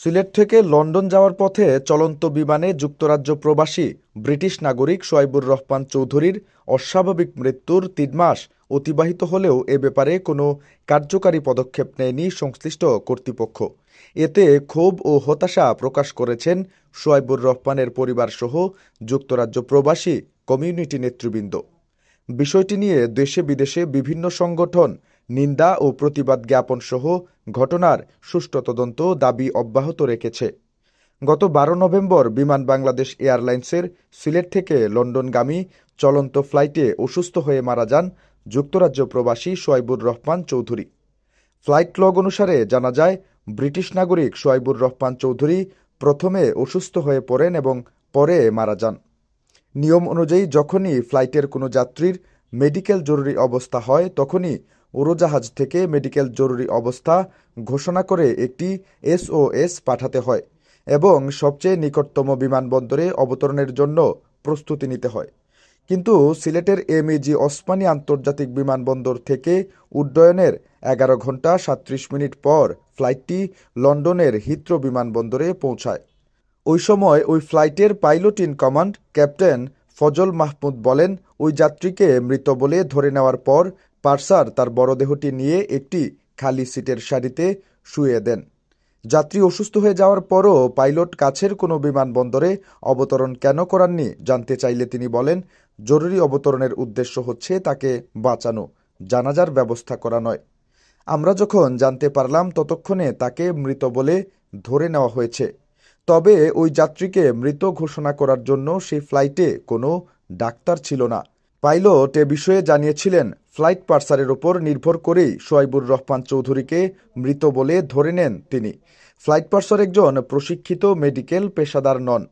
সিলেট থেকে লন্ডন যাওয়ার পথে চলন্ত বিমানে যুক্তরাজ্য প্রবাসী ব্রিটিশ নাগরিক সোহাইবুর রহমান চৌধুরীর অস্বাভাবিক মৃত্যুর ৩ মাস অতিবাহিত হলেও এ ব্যাপারে কোনো কার্যকারী পদক্ষেপ নেয়নি সংশ্লিষ্ট কর্তৃপক্ষ। এতে ক্ষোভ ও হতাশা প্রকাশ করেছেন সোহাইবুর রহমানের পরিবারসহ যুক্তরাজ্য প্রবাসী কমিউনিটি নেতৃবৃন্দ। বিষয়টি নিয়ে দেশে বিদেশে বিভিন্ন সংগঠন নিন্দা ও প্রতিবাদ জ্ঞাপন সহ ঘটনার সুষ্ঠু তদন্ত দাবি অব্যাহত রেখেছে। গত ১২ নভেম্বর বিমান বাংলাদেশ এয়ারলাইন্সের সিলেট থেকে লন্ডনগামী চলন্ত ফ্লাইটে অসুস্থ হয়ে মারা যান যুক্তরাজ্য প্রবাসী সোহাইবুর রহমান চৌধুরী। ফ্লাইট লগ অনুসারে জানা যায়, ব্রিটিশ নাগরিক সোহাইবুর রহমান চৌধুরী প্রথমে অসুস্থ হয়ে পড়েন এবং পরে মারা যান। নিয়ম অনুযায়ী যখনই ফ্লাইটের কোনো যাত্রীর মেডিকেল জরুরি অবস্থা হয় তখনই উড়োজাহাজ থেকে মেডিকেল জরুরি অবস্থা ঘোষণা করে একটি SOS পাঠাতে হয় এবং সবচেয়ে নিকটতম বিমানবন্দরে অবতরণের জন্য প্রস্তুতি নিতে হয়। কিন্তু সিলেটের MEG ওসমানী আন্তর্জাতিক বিমানবন্দর থেকে উড্ডয়নের 11 ঘন্টা 37 মিনিট পর ফ্লাইটটি লন্ডনের হিথ্রো বিমানবন্দরে পৌঁছায়। ওই সময় ওই ফ্লাইটের pilot in command captain Fazal Mahmud বলেন, ওই যাত্রীকে মৃত বলে ধরে নেওয়ার পর পার্সার তার মরদেহটি নিয়ে একটি খালি সিটের সারিতে শুইয়ে দেন। যাত্রী অসুস্থ হয়ে যাওয়ার পরও পাইলট কাছের কোনো বিমানবন্দরে অবতরণ কেন করাননি জানতে চাইলে তিনি বলেন, জরুরি অবতরণের উদ্দেশ্য হচ্ছে তাকে বাঁচানো, জানাজার ব্যবস্থা করা নয়। আমরা যখন জানতে পারলাম ততক্ষণে তাকে মৃত বলে ধরে নেওয়া হয়েছে। তবে ওই যাত্রীকে মৃত ঘোষণা করার জন্য সেই ফ্লাইটে কোনো ডাক্তার ছিল না। পাইলট এ বিষয়ে জানিয়েছিলেন, ফ্লাইট পার্সারের ওপর নির্ভর করেই সোহাইবুর রহমান চৌধুরীকে মৃত বলে ধরে নেন তিনি। ফ্লাইট পার্সার একজন প্রশিক্ষিত মেডিকেল পেশাদার নন,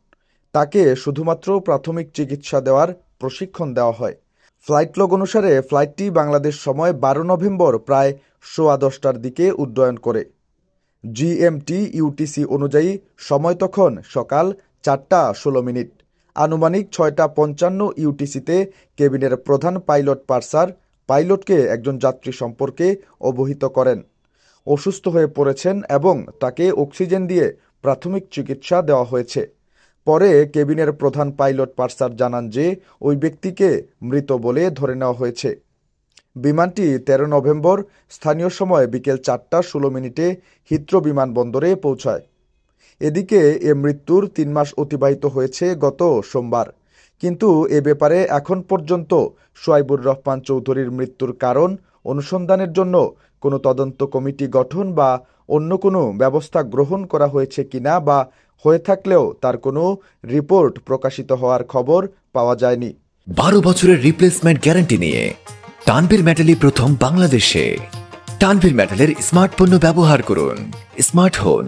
তাকে শুধুমাত্র প্রাথমিক চিকিৎসা দেওয়ার প্রশিক্ষণ দেওয়া হয়। ফ্লাইট লগ অনুসারে ফ্লাইটটি বাংলাদেশ সময় ১২ নভেম্বর প্রায় 10:15টার দিকে উড্ডয়ন করে। GMT UTC অনুযায়ী সময় তখন সকাল 4:16। আনুমানিক 6:55 UTCতে কেবিনের প্রধান পাইলট পার্সার পাইলটকে একজন যাত্রী সম্পর্কে অবহিত করেন। অসুস্থ হয়ে পড়েছেন এবং তাকে অক্সিজেন দিয়ে প্রাথমিক চিকিৎসা দেওয়া হয়েছে। পরে কেবিনের প্রধান পাইলট পার্সার জানান যে ওই ব্যক্তিকে মৃত বলে ধরে নেওয়া হয়েছে। বিমানটি 13 নভেম্বর স্থানীয় সময় বিকেল 4:16 হিথ্রো বিমানবন্দরে পৌঁছায়। এদিকে এ মৃত্যুর 3 মাস অতিবাহিত হয়েছে গত সোমবার, কিন্তু এ ব্যাপারে এখন পর্যন্ত সোহাইবুর রহমান চৌধুরীর মৃত্যুর কারণ অনুসন্ধানের জন্য কোনো তদন্ত কমিটি গঠন বা অন্য কোনো ব্যবস্থা গ্রহণ করা হয়েছে কিনা বা হয়ে থাকলেও তার কোনো রিপোর্ট প্রকাশিত হওয়ার খবর পাওয়া যায়নি। 12 বছরের রিপ্লেসমেন্ট গ্যারান্টি নিয়ে তানভীর মেটালি প্রথম বাংলাদেশে। তানভীর মেটালের স্মার্ট পণ্য ব্যবহার করুন, স্মার্ট হন।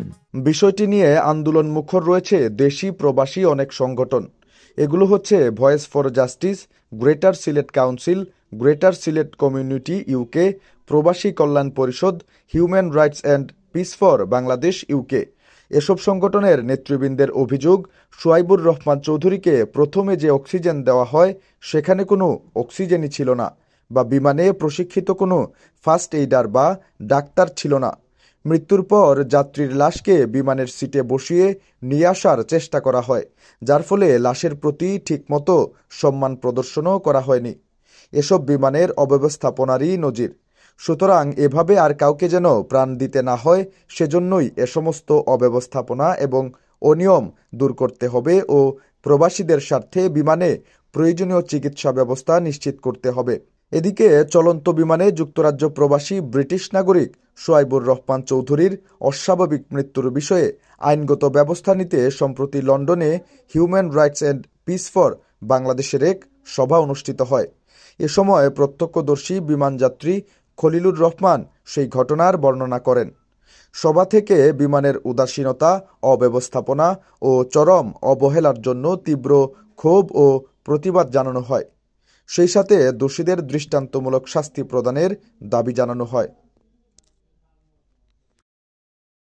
বিষয়টি নিয়ে আন্দোলন মুখর রয়েছে দেশি প্রবাসী অনেক সংগঠন। এগুলো হচ্ছে voice for justice, greater Sylhet council, greater Sylhet community UK, প্রবাসী কল্যাণ পরিষদ, human rights and piece for Bangladesh UK। এসব সংগঠনের নেতৃবৃন্দের অভিযোগ, সোহাইবুর রহমান চৌধুরীকে প্রথমে যে অক্সিজেন দেওয়া হয় সেখানে কোনো অক্সিজেনই ছিল না, বা বিমানে প্রশিক্ষিত কোনো ফার্স্ট এইডার বা ডাক্তার ছিল না। মৃত্যুর পর যাত্রীর লাশকে বিমানের সিটে বসিয়ে নিয়ে আসার চেষ্টা করা হয়, যার ফলে লাশের প্রতি ঠিকমতো সম্মান প্রদর্শনও করা হয়নি। এসব বিমানের অব্যবস্থাপনারই নজির। সুতরাং এভাবে আর কাউকে যেন প্রাণ দিতে না হয়, সেজন্যই এ সমস্ত অব্যবস্থাপনা এবং অনিয়ম দূর করতে হবে ও প্রবাসীদের স্বার্থে বিমানে প্রয়োজনীয় চিকিৎসা ব্যবস্থা নিশ্চিত করতে হবে। এদিকে চলন্ত বিমানে যুক্তরাজ্য প্রবাসী ব্রিটিশ নাগরিক সোহাইবুর রহমান চৌধুরীর অস্বাভাবিক মৃত্যুর বিষয়ে আইনগত ব্যবস্থা নিতে সম্প্রতি লন্ডনে human rights and piece for বাংলাদেশের এক সভা অনুষ্ঠিত হয়। এ সময় প্রত্যক্ষদর্শী বিমানযাত্রী খলিলুর রহমান সেই ঘটনার বর্ণনা করেন। সভা থেকে বিমানের উদাসীনতা, অব্যবস্থাপনা ও চরম অবহেলার জন্য তীব্র ক্ষোভ ও প্রতিবাদ জানানো হয়। সেই সাথে দোষীদের দৃষ্টান্তমূলক শাস্তি প্রদানের দাবি জানানো হয়।